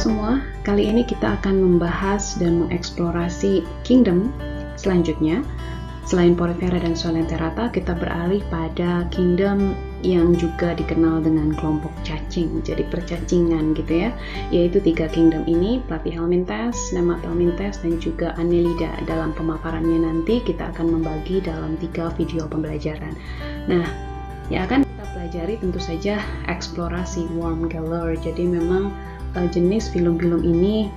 semua, kali ini kita akan membahas dan mengeksplorasi kingdom selanjutnya. Selain Porifera dan Coelenterata, kita beralih pada kingdom yang juga dikenal dengan kelompok cacing, jadi percacingan gitu ya, yaitu 3 kingdom ini, Platyhelminthes, Nemathelminthes, dan juga Annelida. Dalam pemaparannya nanti kita akan membagi dalam 3 video pembelajaran. Nah, yang akan kita pelajari tentu saja eksplorasi worm galore. Jadi memang jenis filum-filum ini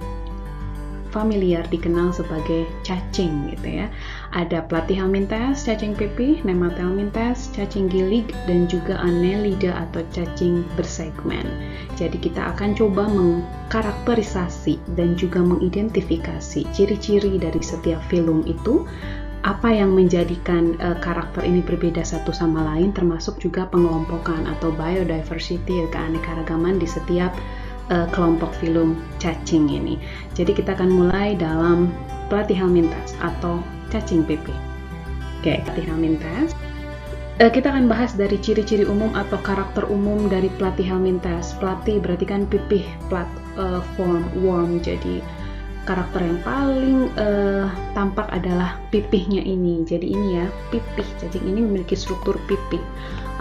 familiar dikenal sebagai cacing gitu ya. Ada Platyhelminthes, cacing pipih, Nemathelminthes, cacing gilig, dan juga Annelida atau cacing bersegmen. Jadi kita akan coba mengkarakterisasi dan juga mengidentifikasi ciri-ciri dari setiap filum itu, apa yang menjadikan karakter ini berbeda satu sama lain, termasuk juga pengelompokan atau biodiversity, keanekaragaman di setiap kelompok filum cacing ini. Jadi kita akan mulai dalam Platyhelminthes atau cacing pipih. Oke, Platyhelminthes. Kita akan bahas dari ciri-ciri umum atau karakter umum dari Platyhelminthes. Platy berarti kan pipih, form worm. Jadi karakter yang paling tampak adalah pipihnya ini. Jadi ini ya, pipih cacing ini memiliki struktur pipih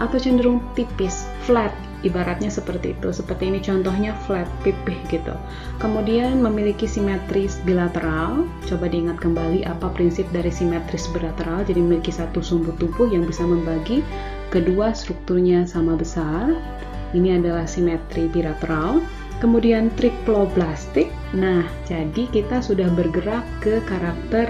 atau cenderung tipis, flat, ibaratnya seperti itu. Seperti ini contohnya, flat, pipih gitu. Kemudian memiliki simetris bilateral. Coba diingat kembali apa prinsip dari simetris bilateral. Jadi memiliki satu sumbu tubuh yang bisa membagi, kedua strukturnya sama besar. Ini adalah simetri bilateral. Kemudian triploblastik. Nah, jadi kita sudah bergerak ke karakter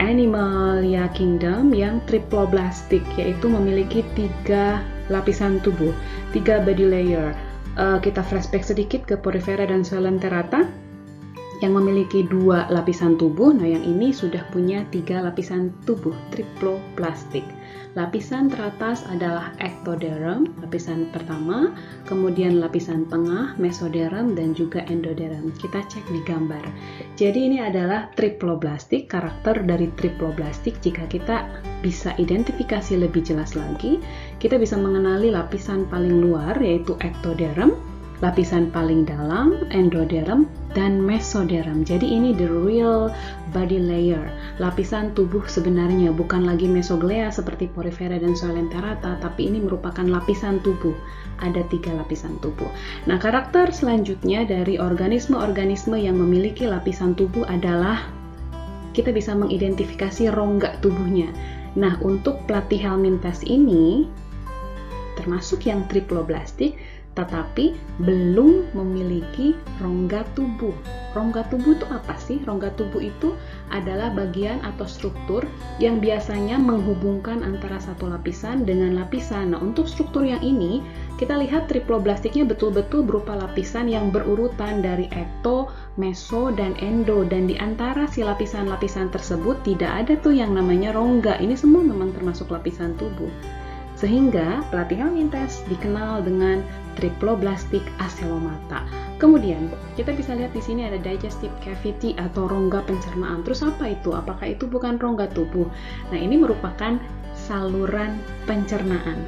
Animalia Kingdom yang triploblastik, yaitu memiliki 3 lapisan tubuh, 3 body layer. Kita flashback sedikit ke Porifera dan Coelenterata yang memiliki 2 lapisan tubuh. Nah, yang ini sudah punya 3 lapisan tubuh, triploblastik. Lapisan teratas adalah ectoderm, lapisan pertama, kemudian lapisan tengah, mesoderm, dan juga endoderm. Kita cek di gambar. Jadi ini adalah triploblastik, karakter dari triploblastik. Jika kita bisa identifikasi lebih jelas lagi, kita bisa mengenali lapisan paling luar yaitu ectoderm, lapisan paling dalam endoderm, dan mesoderm. Jadi ini the real body layer, lapisan tubuh sebenarnya, bukan lagi mesoglea seperti Porifera dan Coelenterata, tapi ini merupakan lapisan tubuh. Ada 3 lapisan tubuh. Nah, karakter selanjutnya dari organisme-organisme yang memiliki lapisan tubuh adalah kita bisa mengidentifikasi rongga tubuhnya. Nah, untuk Platyhelminthes ini termasuk yang triploblastik, tetapi belum memiliki rongga tubuh. Rongga tubuh itu apa sih? Rongga tubuh itu adalah bagian atau struktur yang biasanya menghubungkan antara satu lapisan dengan lapisan. Nah, untuk struktur yang ini, kita lihat triploblastiknya betul-betul berupa lapisan yang berurutan dari ekto, meso, dan endo. Dan di antara si lapisan-lapisan tersebut tidak ada tuh yang namanya rongga. Ini semua memang termasuk lapisan tubuh. Sehingga Platyhelminthes dikenal dengan triploblastik acelomata. Kemudian kita bisa lihat di sini ada digestive cavity atau rongga pencernaan. Terus apa itu? Apakah itu bukan rongga tubuh? Nah, ini merupakan saluran pencernaan.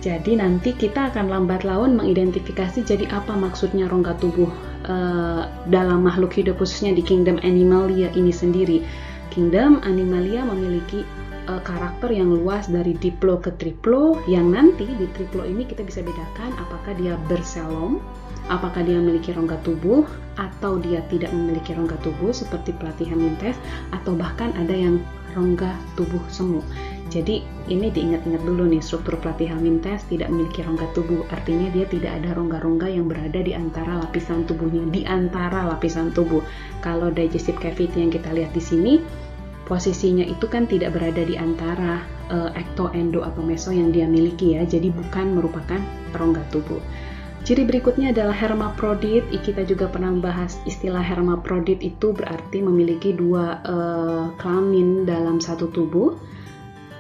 Jadi nanti kita akan lambat laun mengidentifikasi jadi apa maksudnya rongga tubuh dalam makhluk hidup, khususnya di kingdom Animalia ini sendiri. Kingdom Animalia memiliki karakter yang luas dari diplo ke triplo, yang nanti di triplo ini kita bisa bedakan apakah dia berselom, apakah dia memiliki rongga tubuh atau dia tidak memiliki rongga tubuh seperti Platyhelminthes, atau bahkan ada yang rongga tubuh semu. Jadi ini diingat-ingat dulu nih, struktur Platyhelminthes tidak memiliki rongga tubuh, artinya dia tidak ada rongga-rongga yang berada di antara lapisan tubuhnya, di antara lapisan tubuh. Kalau digestive cavity yang kita lihat di sini, posisinya itu kan tidak berada di antara ekto, endo, atau meso yang dia miliki ya, jadi bukan merupakan rongga tubuh. Ciri berikutnya adalah hermaprodit. Kita juga pernah membahas istilah hermaprodit, itu berarti memiliki 2 kelamin dalam satu tubuh.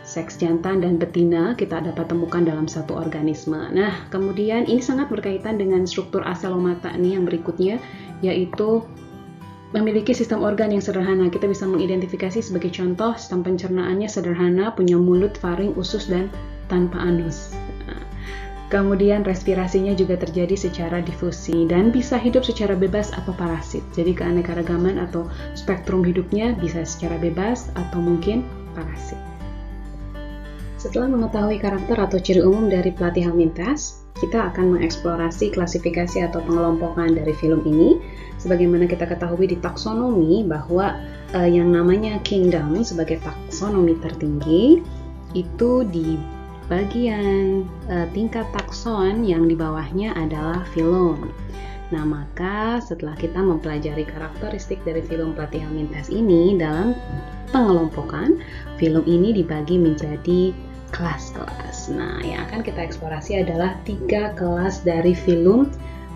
Seks jantan dan betina kita dapat temukan dalam satu organisme. Nah, kemudian ini sangat berkaitan dengan struktur acelomata nih yang berikutnya, yaitu memiliki sistem organ yang sederhana. Kita bisa mengidentifikasi sebagai contoh, sistem pencernaannya sederhana, punya mulut, faring, usus, dan tanpa anus. Kemudian respirasinya juga terjadi secara difusi dan bisa hidup secara bebas atau parasit. Jadi keanekaragaman atau spektrum hidupnya bisa secara bebas atau mungkin parasit. Setelah mengetahui karakter atau ciri umum dari platyhelminthes, kita akan mengeksplorasi klasifikasi atau pengelompokan dari filum ini. Sebagaimana kita ketahui di taksonomi bahwa yang namanya kingdom sebagai taksonomi tertinggi itu di bagian tingkat takson yang di bawahnya adalah filum. Nah, maka setelah kita mempelajari karakteristik dari filum platyhelminthes ini dalam pengelompokan, filum ini dibagi menjadi kelas-kelas. Nah, yang akan kita eksplorasi adalah 3 kelas dari filum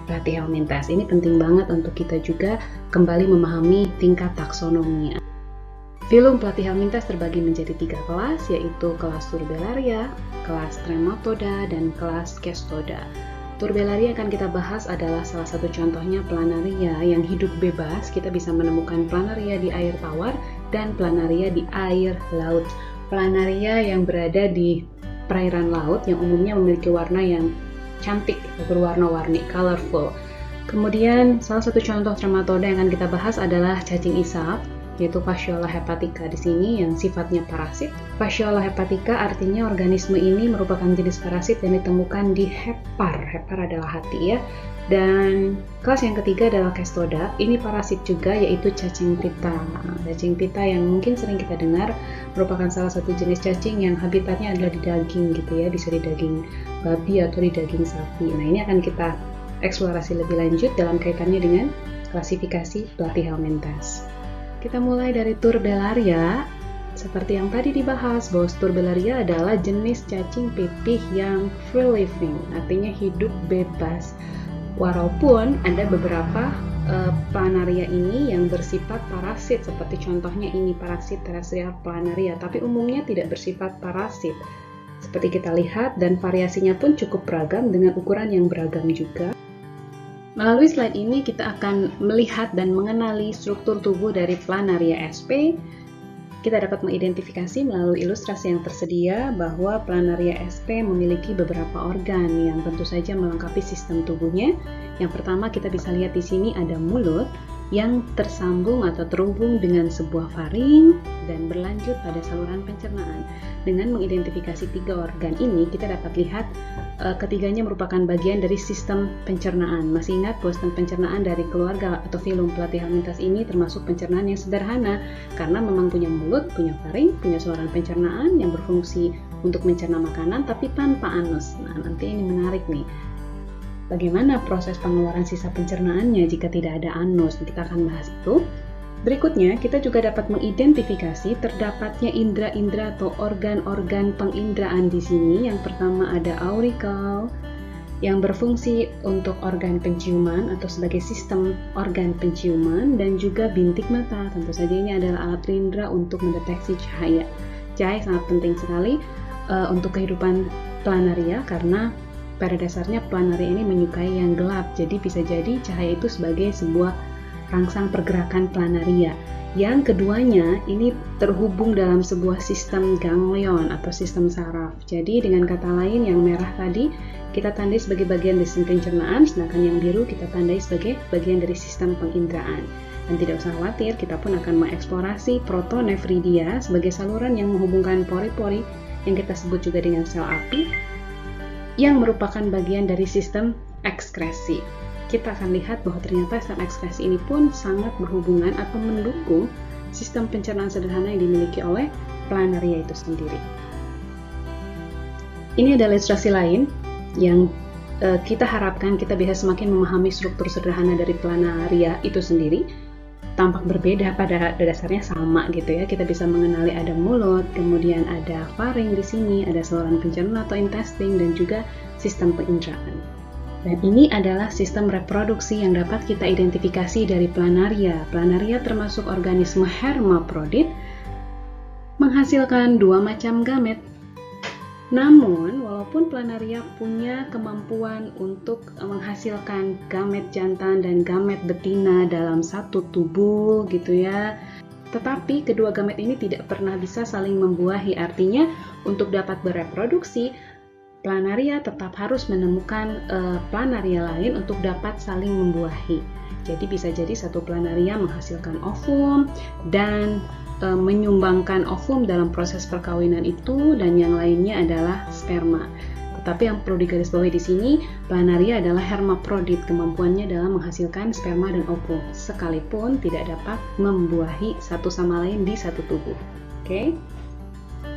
platyhelminthes. Ini penting banget untuk kita juga kembali memahami tingkat taksonomi. Filum platyhelminthes terbagi menjadi 3 kelas, yaitu kelas Turbellaria, kelas Trematoda, dan kelas Cestoda. Turbellaria akan kita bahas adalah salah satu contohnya planaria yang hidup bebas. Kita bisa menemukan planaria di air tawar dan planaria di air laut. Planaria yang berada di perairan laut yang umumnya memiliki warna yang cantik, berwarna-warni, colorful. Kemudian salah satu contoh Trematoda yang akan kita bahas adalah cacing isap, yaitu Fasciola hepatica di sini yang sifatnya parasit. Fasciola hepatica artinya organisme ini merupakan jenis parasit yang ditemukan di hepar. Hepar adalah hati ya. Dan kelas yang ketiga adalah Cestoda. Ini parasit juga, yaitu cacing pita. Cacing pita yang mungkin sering kita dengar merupakan salah satu jenis cacing yang habitatnya adalah di daging gitu ya, bisa di daging babi atau di daging sapi. Nah, ini akan kita eksplorasi lebih lanjut dalam kaitannya dengan klasifikasi platyhelminthes. Kita mulai dari Turbellaria. Seperti yang tadi dibahas, bahwa Turbellaria adalah jenis cacing pipih yang free living, artinya hidup bebas. Walaupun ada beberapa planaria ini yang bersifat parasit, seperti contohnya ini parasit terrestrial planaria, tapi umumnya tidak bersifat parasit. Seperti kita lihat, dan variasinya pun cukup beragam dengan ukuran yang beragam juga. Melalui slide ini kita akan melihat dan mengenali struktur tubuh dari planaria sp. Kita dapat mengidentifikasi melalui ilustrasi yang tersedia bahwa planaria sp memiliki beberapa organ yang tentu saja melengkapi sistem tubuhnya. Yang pertama kita bisa lihat di sini ada mulut yang tersambung atau terhubung dengan sebuah faring dan berlanjut pada saluran pencernaan. Dengan mengidentifikasi 3 organ ini, kita dapat lihat ketiganya merupakan bagian dari sistem pencernaan. Masih ingat bahwa sistem pencernaan dari keluarga atau filum platyhelminthes ini termasuk pencernaan yang sederhana karena memang punya mulut, punya faring, punya saluran pencernaan yang berfungsi untuk mencerna makanan tapi tanpa anus. Nah, nanti ini menarik nih. Bagaimana proses pengeluaran sisa pencernaannya jika tidak ada anus? Kita akan bahas itu. Berikutnya, kita juga dapat mengidentifikasi terdapatnya indera-indera atau organ-organ penginderaan di sini. Yang pertama ada auricle yang berfungsi untuk organ penciuman atau sebagai sistem organ penciuman, dan juga bintik mata. Tentu saja ini adalah alat indera untuk mendeteksi cahaya. Cahaya sangat penting sekali untuk kehidupan planaria karena pada dasarnya planaria ini menyukai yang gelap. Jadi bisa jadi cahaya itu sebagai sebuah rangsang pergerakan planaria. Yang keduanya ini terhubung dalam sebuah sistem ganglion atau sistem saraf. Jadi dengan kata lain, yang merah tadi kita tandai sebagai bagian dari sistem pencernaan, sedangkan yang biru kita tandai sebagai bagian dari sistem penginderaan. Dan tidak usah khawatir, kita pun akan mengeksplorasi protonefridia sebagai saluran yang menghubungkan pori-pori yang kita sebut juga dengan sel api, yang merupakan bagian dari sistem ekskresi. Kita akan lihat bahwa ternyata sistem ekskresi ini pun sangat berhubungan atau mendukung sistem pencernaan sederhana yang dimiliki oleh planaria itu sendiri. Ini adalah ilustrasi lain yang kita harapkan kita bisa semakin memahami struktur sederhana dari planaria itu sendiri. Tampak berbeda, pada dasarnya sama gitu ya. Kita bisa mengenali ada mulut, kemudian ada faring di sini, ada saluran pencernaan atau intestine, dan juga sistem penginderaan. Dan ini adalah sistem reproduksi yang dapat kita identifikasi dari planaria. Planaria termasuk organisme hermaprodit, menghasilkan 2 macam gamet. Namun, walaupun planaria punya kemampuan untuk menghasilkan gamet jantan dan gamet betina dalam satu tubuh gitu ya, tetapi kedua gamet ini tidak pernah bisa saling membuahi. Artinya, untuk dapat bereproduksi, planaria tetap harus menemukan planaria lain untuk dapat saling membuahi. Jadi bisa jadi satu planaria menghasilkan ovum dan menyumbangkan ovum dalam proses perkawinan itu, dan yang lainnya adalah sperma. Tetapi yang perlu digarisbawahi di sini, planaria adalah hermaprodit, kemampuannya dalam menghasilkan sperma dan ovum, sekalipun tidak dapat membuahi satu sama lain di satu tubuh. Oke.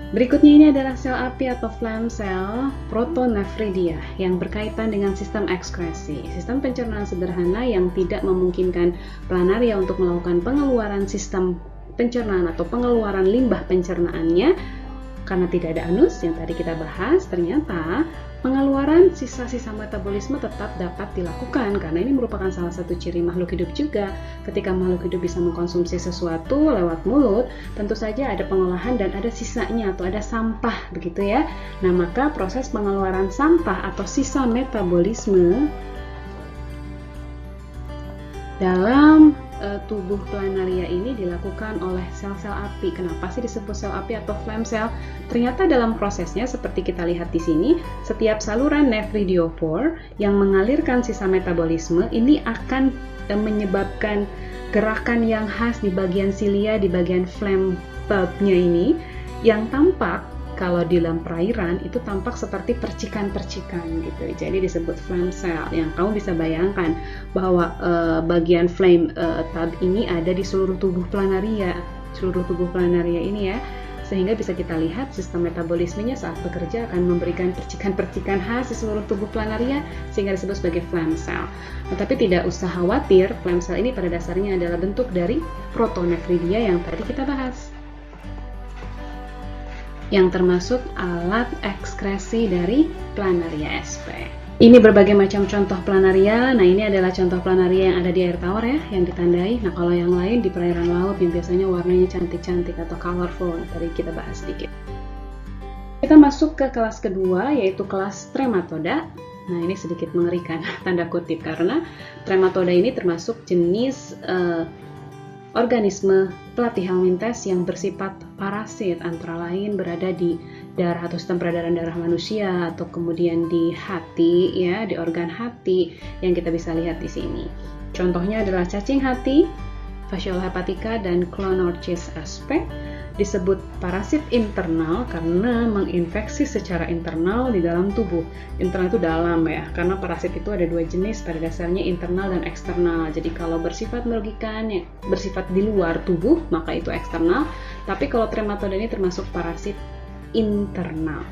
Berikutnya ini adalah sel api atau flame cell protonephridia yang berkaitan dengan sistem ekskresi. Sistem pencernaan sederhana yang tidak memungkinkan planaria untuk melakukan pengeluaran sistem pencernaan atau pengeluaran limbah pencernaannya karena tidak ada anus yang tadi kita bahas. Ternyata pengeluaran sisa-sisa metabolisme tetap dapat dilakukan karena ini merupakan salah satu ciri makhluk hidup juga. Ketika makhluk hidup bisa mengkonsumsi sesuatu lewat mulut, tentu saja ada pengolahan dan ada sisanya atau ada sampah, begitu ya. Nah, maka proses pengeluaran sampah atau sisa metabolisme dalam tubuh planaria ini dilakukan oleh sel-sel api. Kenapa sih disebut sel api atau flame cell? Ternyata dalam prosesnya seperti kita lihat di sini, setiap saluran nephridiophore yang mengalirkan sisa metabolisme ini akan menyebabkan gerakan yang khas di bagian silia, di bagian flame bulbnya ini, yang tampak kalau di dalam perairan itu tampak seperti percikan-percikan gitu. Jadi disebut flame cell. Yang kamu bisa bayangkan bahwa bagian flame tub ini ada di seluruh tubuh planaria, ini ya. Sehingga bisa kita lihat sistem metabolismenya saat bekerja akan memberikan percikan-percikan khas di seluruh tubuh planaria sehingga disebut sebagai flame cell. Tetapi tidak usah khawatir, flame cell ini pada dasarnya adalah bentuk dari protonephridia yang tadi kita bahas, yang termasuk alat ekskresi dari planaria SP. Ini berbagai macam contoh planaria. Nah, ini adalah contoh planaria yang ada di air tawar ya, yang ditandai. Nah, kalau yang lain di perairan laut yang biasanya warnanya cantik-cantik atau colorful, tadi kita bahas sedikit. Kita masuk ke kelas kedua, yaitu kelas trematoda. Nah, ini sedikit mengerikan, tanda kutip, karena trematoda ini termasuk jenis organisme platyhelminthes yang bersifat parasit, antara lain berada di darah atau sistem peredaran darah manusia atau kemudian di hati ya, di organ hati yang kita bisa lihat di sini. Contohnya adalah cacing hati, Fasciola hepatica dan Clonorchis sp. Disebut parasit internal karena menginfeksi secara internal di dalam tubuh. Internal itu dalam ya, karena parasit itu ada dua jenis, pada dasarnya internal dan eksternal. Jadi kalau bersifat merugikan, ya, bersifat di luar tubuh, maka itu eksternal. Tapi kalau trematoda ini termasuk parasit internal.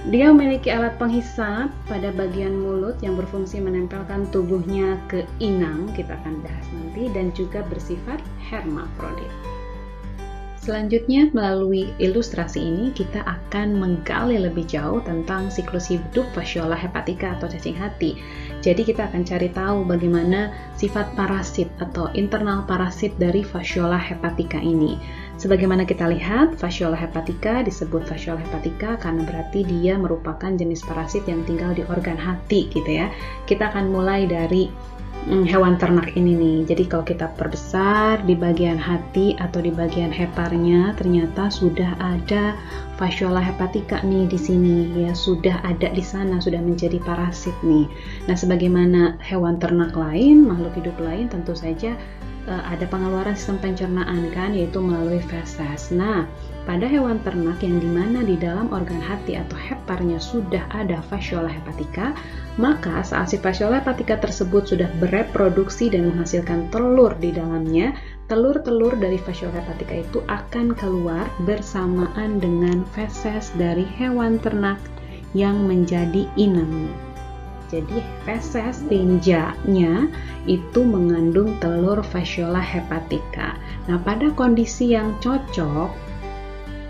Dia memiliki alat penghisap pada bagian mulut yang berfungsi menempelkan tubuhnya ke inang, kita akan bahas nanti, dan juga bersifat hermaprodit. Selanjutnya, melalui ilustrasi ini kita akan menggali lebih jauh tentang siklus hidup Fasciola hepatica atau cacing hati. Jadi kita akan cari tahu bagaimana sifat parasit atau internal parasit dari Fasciola hepatica ini. Sebagaimana kita lihat, Fasciola hepatica disebut Fasciola hepatica karena berarti dia merupakan jenis parasit yang tinggal di organ hati gitu ya. Kita akan mulai dari hewan ternak ini nih. Jadi kalau kita perbesar di bagian hati atau di bagian heparnya, ternyata sudah ada Fasciola hepatica nih di sini ya, sudah ada di sana, sudah menjadi parasit nih. Nah, sebagaimana hewan ternak lain, makhluk hidup lain, tentu saja ada pengeluaran sistem pencernaan kan, yaitu melalui feses. Nah, pada hewan ternak yang dimana di dalam organ hati atau heparnya sudah ada Fasciola hepatica, maka saat si Fasciola hepatica tersebut sudah bereproduksi dan menghasilkan telur di dalamnya, telur-telur dari Fasciola hepatica itu akan keluar bersamaan dengan feses dari hewan ternak yang menjadi inangnya. Jadi feses tinjanya itu mengandung telur Fasciola hepatica. Nah, pada kondisi yang cocok,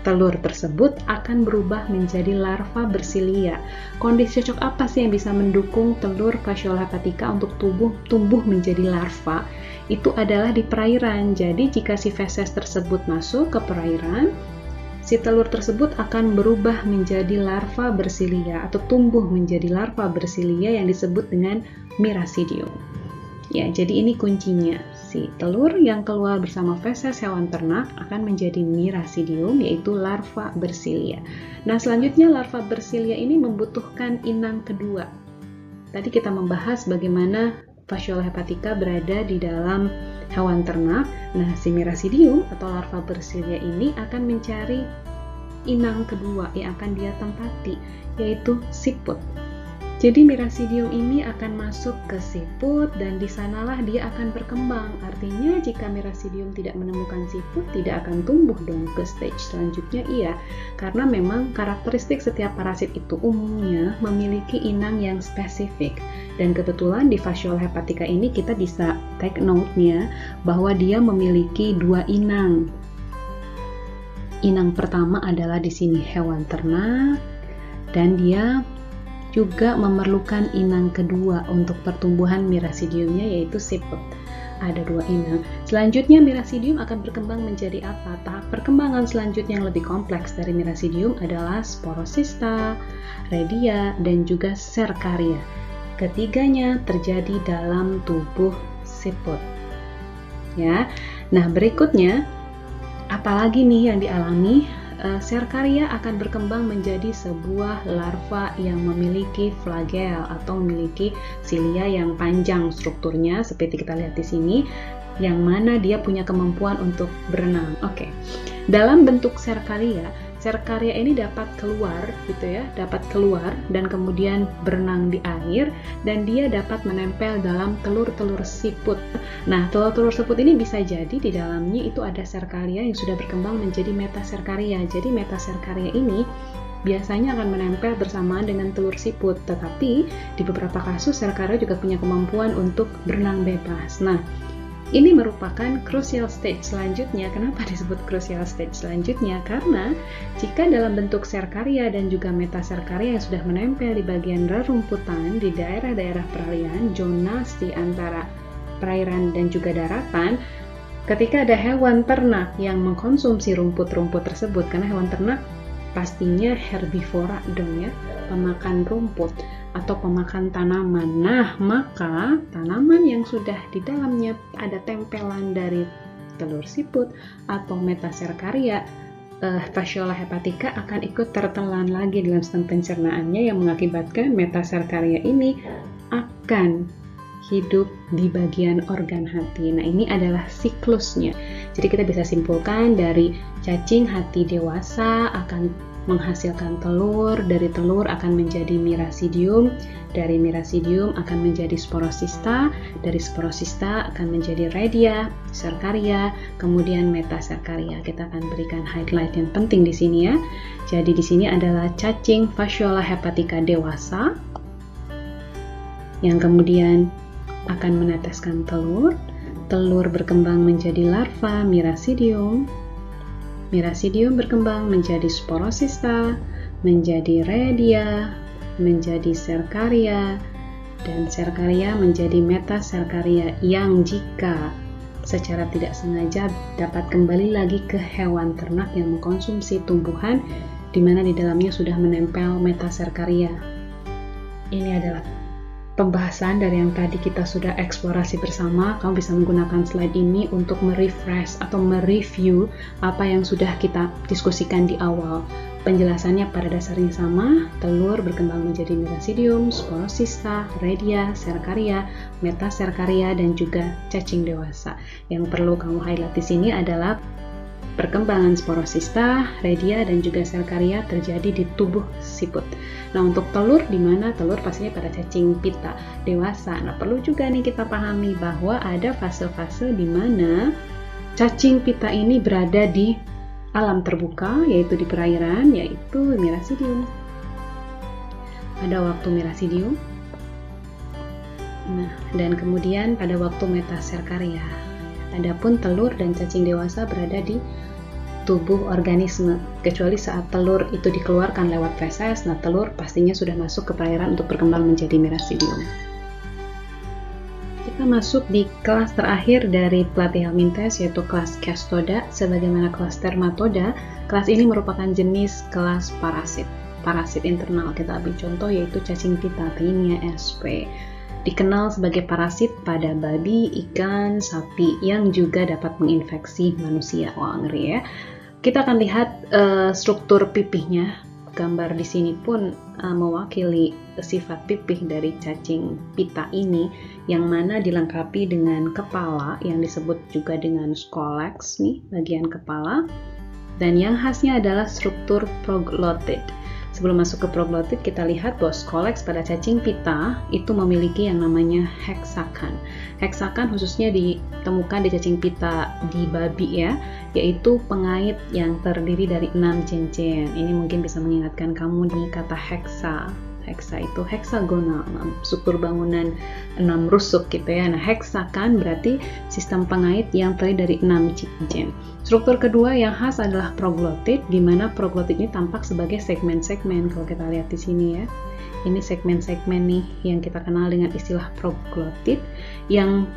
telur tersebut akan berubah menjadi larva bersilia. Kondisi cocok apa sih yang bisa mendukung telur Fasciola hepatica untuk tumbuh menjadi larva? Itu adalah di perairan. Jadi jika si feses tersebut masuk ke perairan, si telur tersebut akan berubah menjadi larva bersilia atau tumbuh menjadi larva bersilia yang disebut dengan Miracidium. Ya, jadi ini kuncinya. Si telur yang keluar bersama feses hewan ternak akan menjadi Miracidium, yaitu larva bersilia. Nah, selanjutnya larva bersilia ini membutuhkan inang kedua. Tadi kita membahas bagaimana Fasciola hepatica berada di dalam hewan ternak. Nah, si Miracidium atau larva bersilia ini akan mencari inang kedua yang akan dia tempati, yaitu siput. Jadi Miracidium ini akan masuk ke siput dan di sanalah dia akan berkembang. Artinya jika Miracidium tidak menemukan siput, tidak akan tumbuh dong ke stage selanjutnya, iya. Karena memang karakteristik setiap parasit itu umumnya memiliki inang yang spesifik. Dan kebetulan di Fasciola hepatica ini kita bisa take note-nya bahwa dia memiliki 2 inang. Inang pertama adalah di sini hewan ternak, dan dia juga memerlukan inang kedua untuk pertumbuhan Miracidiumnya, yaitu siput. Ada 2 inang. Selanjutnya Miracidium akan berkembang menjadi apa? Tahap perkembangan selanjutnya yang lebih kompleks dari Miracidium adalah Sporosista, Redia, dan juga Cercaria. Ketiganya terjadi dalam tubuh siput. Ya. Nah, berikutnya apalagi nih yang dialami? Cercaria akan berkembang menjadi sebuah larva yang memiliki flagel atau memiliki silia yang panjang strukturnya seperti kita lihat di sini, yang mana dia punya kemampuan untuk berenang. Oke. Dalam bentuk Cercaria ini dapat keluar gitu ya, dapat keluar dan kemudian berenang di air, dan dia dapat menempel dalam telur-telur siput. Nah, telur-telur siput ini bisa jadi di dalamnya itu ada Cercaria yang sudah berkembang menjadi Metacercaria. Jadi Metacercaria ini biasanya akan menempel bersamaan dengan telur siput, tetapi di beberapa kasus Cercaria juga punya kemampuan untuk berenang bebas. Nah, ini merupakan crucial stage selanjutnya. Kenapa disebut crucial stage selanjutnya? Karena jika dalam bentuk Cercaria dan juga Metacercaria yang sudah menempel di bagian rerumputan di daerah-daerah peralihan, zonas di antara perairan dan juga daratan, ketika ada hewan ternak yang mengkonsumsi rumput-rumput tersebut, karena hewan ternak pastinya herbivora dong ya, pemakan rumput atau pemakan tanaman. Nah, maka tanaman yang sudah di dalamnya ada tempelan dari telur siput atau Metacercaria, Fasciola hepatica akan ikut tertelan lagi dalam sistem pencernaannya, yang mengakibatkan Metacercaria ini akan hidup di bagian organ hati. Nah, ini adalah siklusnya. Jadi kita bisa simpulkan dari cacing hati dewasa akan menghasilkan telur, dari telur akan menjadi Miracidium, dari Miracidium akan menjadi Sporosista, dari Sporosista akan menjadi Redia, Cercaria, kemudian Metacercaria. Kita akan berikan highlight yang penting di sini ya. Jadi di sini adalah cacing Fasciola hepatica dewasa yang kemudian akan meneteskan telur. Telur berkembang menjadi larva Miracidium. Miracidium berkembang menjadi Sporosista, menjadi Redia, menjadi Cercaria, dan Cercaria menjadi Metacercaria, yang jika secara tidak sengaja dapat kembali lagi ke hewan ternak yang mengkonsumsi tumbuhan di mana di dalamnya sudah menempel Metacercaria. Ini adalah pembahasan dari yang tadi kita sudah eksplorasi bersama. Kamu bisa menggunakan slide ini untuk merefresh atau mereview apa yang sudah kita diskusikan di awal. Penjelasannya pada dasarnya sama, telur berkembang menjadi Miracidium, Sporosista, Redia, Cercaria, Metacercaria, dan juga cacing dewasa. Yang perlu kamu highlight di sini adalah perkembangan Sporosista, Redia, dan juga Cercaria terjadi di tubuh siput. Nah, untuk telur, di mana telur pastinya pada cacing pita dewasa. Nah, perlu juga nih kita pahami bahwa ada fase-fase di mana cacing pita ini berada di alam terbuka, yaitu di perairan, yaitu Miracidium. Pada waktu Miracidium. Nah, dan kemudian pada waktu Metacercaria. Adapun telur dan cacing dewasa berada di tubuh organisme, kecuali saat telur itu dikeluarkan lewat feses. Nah, telur pastinya sudah masuk ke perairan untuk berkembang menjadi Miracidium. Kita masuk di kelas terakhir dari Platyhelminthes, yaitu kelas Cestoda. Sebagaimana kelas Dermatoda, kelas ini merupakan jenis kelas parasit internal. Kita ambil contoh yaitu cacing pita, Taenia sp. dikenal sebagai parasit pada babi, ikan, sapi yang juga dapat menginfeksi manusia. Wah, ngeri ya. Kita akan lihat struktur pipihnya. Gambar di sini pun mewakili sifat pipih dari cacing pita ini, yang mana dilengkapi dengan kepala yang disebut juga dengan scolex nih, bagian kepala. Dan yang khasnya adalah struktur proglotid. Sebelum masuk ke proglotid, kita lihat bahwa scolex pada cacing pita itu memiliki yang namanya heksakan. Heksakan khususnya ditemukan di cacing pita di babi ya, yaitu pengait yang terdiri dari 6 cincin. Ini mungkin bisa mengingatkan kamu di kata heksa. Heksa itu heksagonal, struktur bangunan 6 rusuk gitu ya. Nah, heksakan berarti sistem pengait yang terdiri dari 6 cincin. Struktur kedua yang khas adalah proglotid, di mana proglotid ini tampak sebagai segmen-segmen kalau kita lihat di sini ya. Ini segmen-segmen nih yang kita kenal dengan istilah proglotid, yang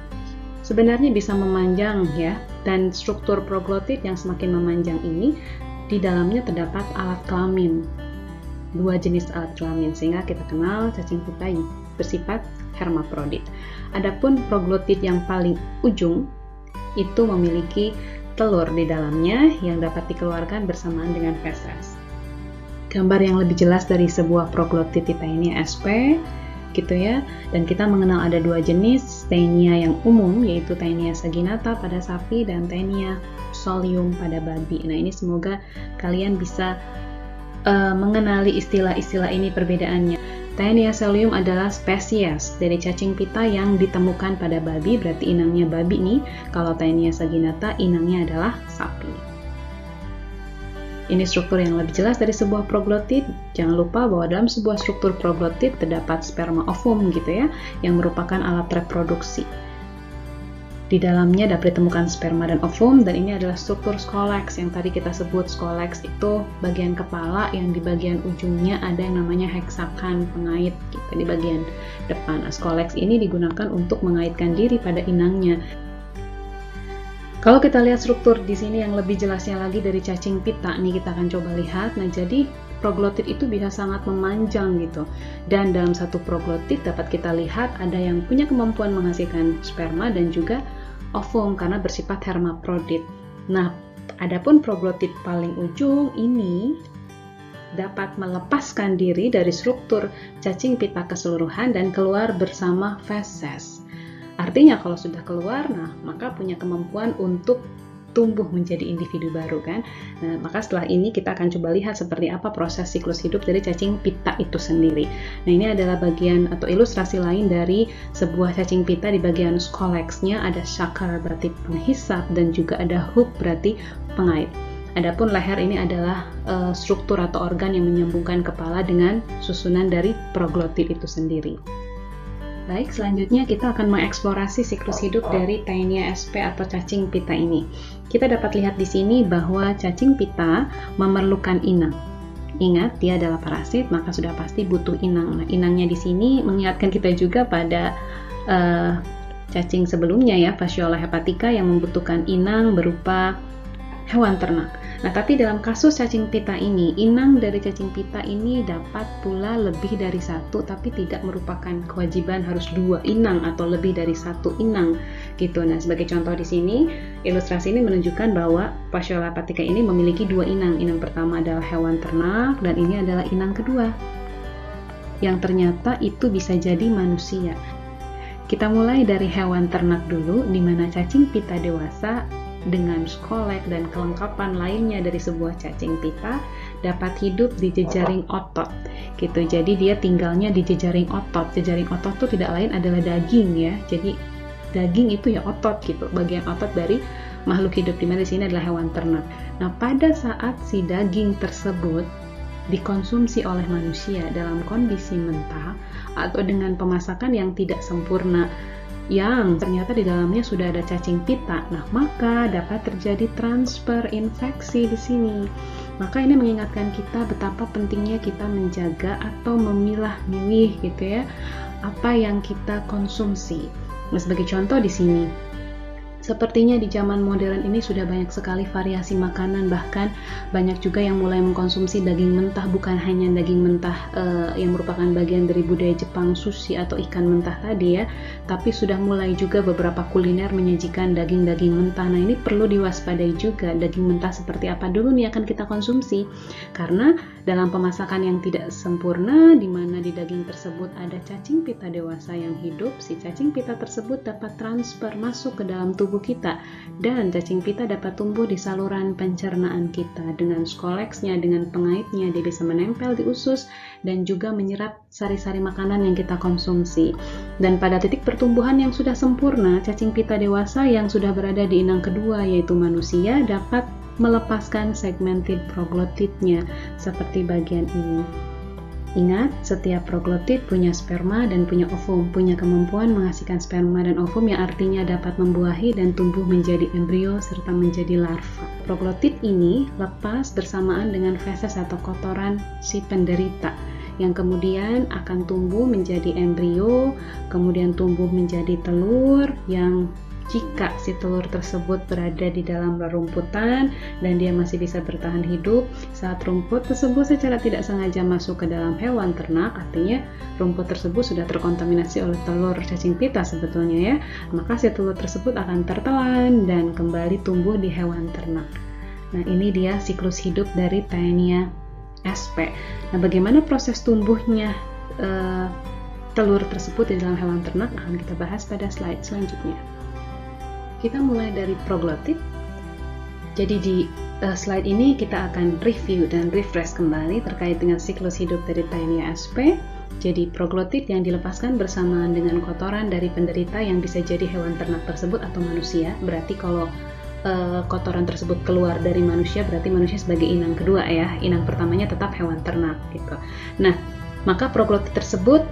sebenarnya bisa memanjang ya. Dan struktur proglotid yang semakin memanjang ini, di dalamnya terdapat alat kelamin. 2 jenis alat kelamin, sehingga kita kenal cacing pita yang bersifat hermafrodit. Adapun proglotid yang paling ujung itu memiliki telur di dalamnya yang dapat dikeluarkan bersamaan dengan feses. Gambar yang lebih jelas dari sebuah proglotid pita ini SP gitu ya. Dan kita mengenal ada 2 jenis Taenia yang umum, yaitu Taenia saginata pada sapi dan Taenia solium pada babi. Nah, ini semoga kalian bisa mengenali istilah-istilah ini perbedaannya. Taenia solium adalah spesies dari cacing pita yang ditemukan pada babi, berarti inangnya babi nih. Kalau Taenia saginata, inangnya adalah sapi. Ini struktur yang lebih jelas dari sebuah proglotid. Jangan lupa bahwa dalam sebuah struktur proglotid terdapat sperma ovum gitu ya, yang merupakan alat reproduksi. Di dalamnya dapat ditemukan sperma dan ovum, dan ini adalah struktur scolex yang tadi kita sebut. Scolex itu bagian kepala yang di bagian ujungnya ada yang namanya heksakan pengait gitu, di bagian depan. Nah, scolex ini digunakan untuk mengaitkan diri pada inangnya. Kalau kita lihat struktur di sini yang lebih jelasnya lagi dari cacing pita, nih kita akan coba lihat. Nah, jadi proglotid itu bisa sangat memanjang gitu. Dan dalam satu proglotid dapat kita lihat ada yang punya kemampuan menghasilkan sperma dan juga ovum karena bersifat hermafrodit. Nah, adapun proglotid paling ujung ini dapat melepaskan diri dari struktur cacing pita keseluruhan dan keluar bersama feses. Artinya kalau sudah keluar, nah maka punya kemampuan untuk tumbuh menjadi individu baru kan. Nah, maka setelah ini kita akan coba lihat seperti apa proses siklus hidup dari cacing pita itu sendiri. Nah, ini adalah bagian atau ilustrasi lain dari sebuah cacing pita. Di bagian scolex-nya ada shakar berarti penghisap dan juga ada hook berarti pengait. Adapun leher ini adalah struktur atau organ yang menyambungkan kepala dengan susunan dari proglotid itu sendiri. Baik, selanjutnya kita akan mengeksplorasi siklus hidup dari Taenia sp atau cacing pita ini. Kita dapat lihat di sini bahwa cacing pita memerlukan inang. Ingat, dia adalah parasit, maka sudah pasti butuh inang. Nah, inangnya di sini mengingatkan kita juga pada cacing sebelumnya ya, Fasciola hepatica yang membutuhkan inang berupa hewan ternak. Nah, tapi dalam kasus cacing pita ini, inang dari cacing pita ini dapat pula lebih dari 1, tapi tidak merupakan kewajiban harus 2 inang atau lebih dari 1 inang gitu. Nah, sebagai contoh di sini, ilustrasi ini menunjukkan bahwa Fasciola hepatica ini memiliki 2 inang. Inang pertama adalah hewan ternak dan ini adalah inang kedua, yang ternyata itu bisa jadi manusia. Kita mulai dari hewan ternak dulu, di mana cacing pita dewasa dengan skolek dan kelengkapan lainnya dari sebuah cacing pita dapat hidup di jejaring otot gitu. Jadi dia tinggalnya di jejaring otot. Jejaring otot itu tidak lain adalah daging ya. Jadi daging itu ya otot gitu, bagian otot dari makhluk hidup, di mana di sini adalah hewan ternak. Nah, pada saat si daging tersebut dikonsumsi oleh manusia dalam kondisi mentah atau dengan pemasakan yang tidak sempurna, yang ternyata di dalamnya sudah ada cacing pita, nah maka dapat terjadi transfer infeksi di sini. Maka ini mengingatkan kita betapa pentingnya kita menjaga atau memilah-milih gitu ya, apa yang kita konsumsi. Nah, sebagai contoh di sini, Sepertinya di zaman modern ini sudah banyak sekali variasi makanan, bahkan banyak juga yang mulai mengkonsumsi daging mentah, bukan hanya daging mentah yang merupakan bagian dari budaya Jepang, sushi atau ikan mentah tadi ya, tapi sudah mulai juga beberapa kuliner menyajikan daging-daging mentah. Nah, ini perlu diwaspadai juga, daging mentah seperti apa dulu nih akan kita konsumsi, karena dalam pemasakan yang tidak sempurna, di mana di daging tersebut ada cacing pita dewasa yang hidup, si cacing pita tersebut dapat transfer masuk ke dalam tubuh kita, dan cacing pita dapat tumbuh di saluran pencernaan kita. Dengan skoleksnya, dengan pengaitnya, dia bisa menempel di usus dan juga menyerap sari-sari makanan yang kita konsumsi. Dan pada titik pertumbuhan yang sudah sempurna, cacing pita dewasa yang sudah berada di inang kedua, yaitu manusia, dapat melepaskan segmented proglotidnya seperti bagian ini. Ingat, setiap proglotit punya sperma dan punya ovum, punya kemampuan menghasilkan sperma dan ovum yang artinya dapat membuahi dan tumbuh menjadi embrio serta menjadi larva. Proglotit ini lepas bersamaan dengan feses atau kotoran si penderita, yang kemudian akan tumbuh menjadi embrio, kemudian tumbuh menjadi telur yang jika si telur tersebut berada di dalam rerumputan dan dia masih bisa bertahan hidup, saat rumput tersebut secara tidak sengaja masuk ke dalam hewan ternak, artinya rumput tersebut sudah terkontaminasi oleh telur cacing pita sebetulnya ya, maka si telur tersebut akan tertelan dan kembali tumbuh di hewan ternak. Nah, ini dia siklus hidup dari Taenia sp. Nah, bagaimana proses tumbuhnya telur tersebut di dalam hewan ternak akan kita bahas pada slide selanjutnya. Kita mulai dari proglotit. Jadi di slide ini kita akan review dan refresh kembali terkait dengan siklus hidup dari Taenia sp. Jadi proglotit yang dilepaskan bersamaan dengan kotoran dari penderita yang bisa jadi hewan ternak tersebut atau manusia. Berarti kalau kotoran tersebut keluar dari manusia, berarti manusia sebagai inang kedua ya. Inang pertamanya tetap hewan ternak gitu. Nah, maka proglotit tersebut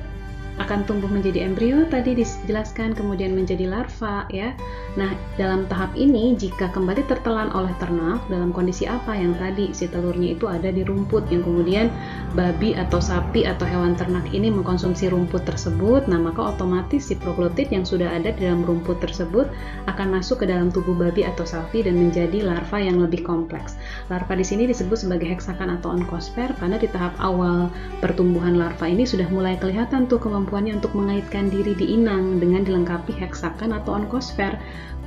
akan tumbuh menjadi embrio, tadi dijelaskan, kemudian menjadi larva ya. Nah, dalam tahap ini jika kembali tertelan oleh ternak dalam kondisi apa yang tadi si telurnya itu ada di rumput, yang kemudian babi atau sapi atau hewan ternak ini mengkonsumsi rumput tersebut, nah maka otomatis si proglotit yang sudah ada di dalam rumput tersebut akan masuk ke dalam tubuh babi atau sapi dan menjadi larva yang lebih kompleks. Larva di sini disebut sebagai heksakan atau onkosfer karena di tahap awal pertumbuhan larva ini sudah mulai kelihatan tuh kemampuannya untuk mengaitkan diri di inang dengan dilengkapi heksakan atau onkosfer.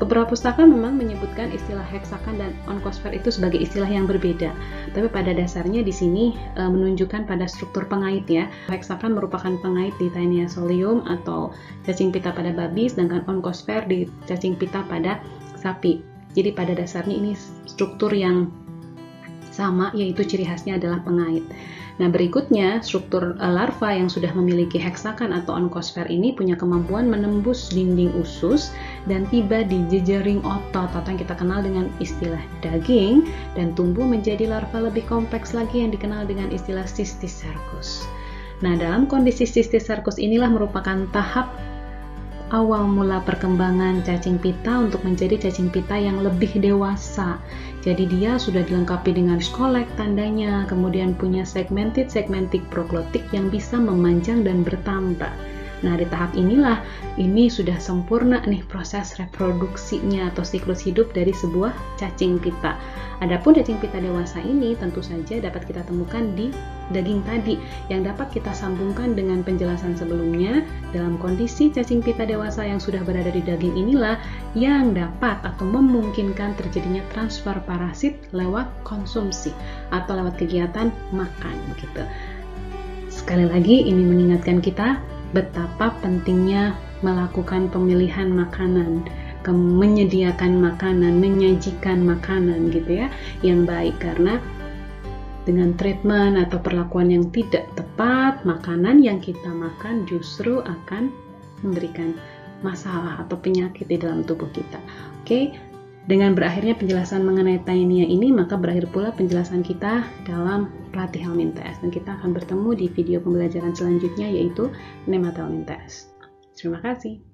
Beberapa pustaka memang menyebutkan istilah heksakan dan onkosfer itu sebagai istilah yang berbeda, tapi pada dasarnya di sini menunjukkan pada struktur pengait ya. Heksakan merupakan pengait di Taenia solium atau cacing pita pada babi, sedangkan onkosfer di cacing pita pada sapi. Jadi pada dasarnya ini struktur yang sama, yaitu ciri khasnya adalah pengait. Nah, berikutnya struktur larva yang sudah memiliki heksakan atau onkosfer ini punya kemampuan menembus dinding usus dan tiba di jejaring otot atau yang kita kenal dengan istilah daging dan tumbuh menjadi larva lebih kompleks lagi yang dikenal dengan istilah Cysticercus. Nah, dalam kondisi Cysticercus inilah merupakan tahap awal mula perkembangan cacing pita untuk menjadi cacing pita yang lebih dewasa. Jadi dia sudah dilengkapi dengan skolek tandanya, kemudian punya segmented proglotik yang bisa memanjang dan bertambah. Nah, di tahap inilah ini sudah sempurna nih proses reproduksinya atau siklus hidup dari sebuah cacing pita. Adapun cacing pita dewasa ini tentu saja dapat kita temukan di daging tadi yang dapat kita sambungkan dengan penjelasan sebelumnya. Dalam kondisi cacing pita dewasa yang sudah berada di daging inilah yang dapat atau memungkinkan terjadinya transfer parasit lewat konsumsi atau lewat kegiatan makan gitu. Sekali lagi ini mengingatkan kita betapa pentingnya melakukan pemilihan makanan, menyediakan makanan, menyajikan makanan gitu ya, yang baik, karena dengan treatment atau perlakuan yang tidak tepat, makanan yang kita makan justru akan memberikan masalah atau penyakit di dalam tubuh kita. Oke, dengan berakhirnya penjelasan mengenai Taenia ini, maka berakhir pula penjelasan kita dalam Platyhelminthes, dan kita akan bertemu di video pembelajaran selanjutnya yaitu Nemathelminthes. Terima kasih.